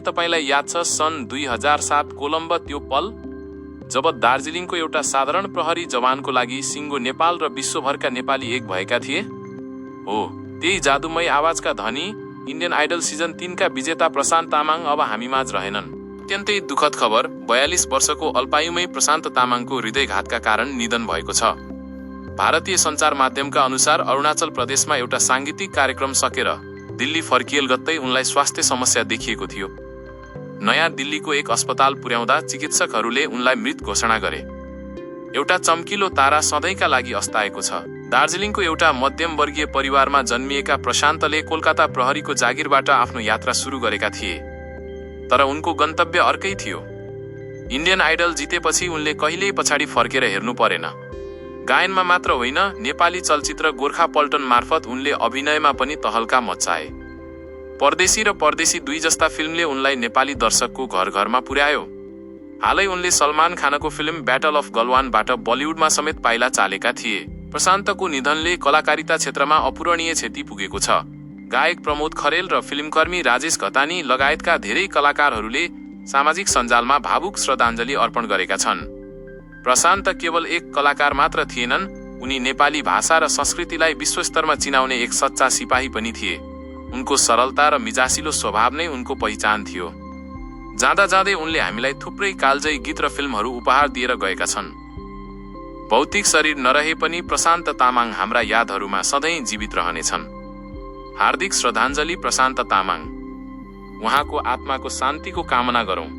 तपाईलाई याद छ सन् 2007 कोलम्बो त्यो पल जब दार्जिलिङको एउटा साधारण प्रहरी जवानको लागि सिङ्गो नेपाल र विश्वभरका नेपाली एक भएका थिए? हो, त्यही जादुमय आवाजका धनी इन्डियन आइडल सिजन 3 का विजेता प्रशान्त तामाङ अब हामीमाझ रहेनन्। अत्यन्तै दुःखद खबर, 42 वर्षको अल्पायुमै प्रशान्त तामाङको हृदयघातका कारण निधन भएको छ। भारतीय सञ्चार माध्यमका अनुसार अरुणाचल प्रदेशमा एउटा सांगीतिक कार्यक्रम सकेर दिल्ली फर्किएल गत्तै उनलाई स्वास्थ्य समस्या देखिएको थियो। नयाँ दिल्लीको एक अस्पताल पुर्याउँदा चिकित्सकहरूले उनलाई मृत घोषणा गरे। एउटा चम्किलो तारा सधैँका लागि अस्ताएको छ। दार्जिलिङको एउटा मध्यमवर्गीय परिवारमा जन्मिएका प्रशान्तले कोलकाता प्रहरीको जागिरबाट आफ्नो यात्रा सुरु गरेका थिए, तर उनको गन्तव्य अर्कै थियो। इन्डियन आइडल जितेपछि उनले कहिल्यै पछाडि फर्केर हेर्नु परेन। गायनमा मात्र होइन, नेपाली चलचित्र गोर्खा पल्टन मार्फत उनले अभिनयमा पनि तहल्का मच्चाए। परदेशी र परदेशी 2 जस्ता फिल्मले उनलाई नेपाली दर्शकको घर घरमा पुर्यायो। हालै उनले सलमान खानको फिल्म ब्याटल अफ गलवानबाट बलिउडमा समेत पाइला चालेका थिए। प्रशान्तको निधनले कलाकारिता क्षेत्रमा अपूरणीय क्षति पुगेको छ। गायक प्रमोद खरेल र फिल्मकर्मी राजेश घतानी लगायतका धेरै कलाकारहरूले सामाजिक सञ्जालमा भावुक श्रद्धाञ्जली अर्पण गरेका छन्। प्रशान्त केवल एक कलाकार मात्र थिएनन्, उनी नेपाली भाषा र संस्कृतिलाई विश्वस्तरमा चिनाउने एक सच्चा सिपाही पनि थिए। उनको सरलता र मिजासिलो स्वभाव नै उनको पहिचान थियो। जाँदा जाँदै उनले हामीलाई थुप्रै कालजयी गीत र फिल्महरू उपहार दिएर गएका छन्। भौतिक शरीर नरहे पनि प्रशान्त तामाङ हाम्रा यादहरूमा सधैँ जीवित रहनेछन्। हार्दिक श्रद्धाञ्जली प्रशान्त तामाङ। उहाँको आत्माको शान्तिको कामना गरौँ।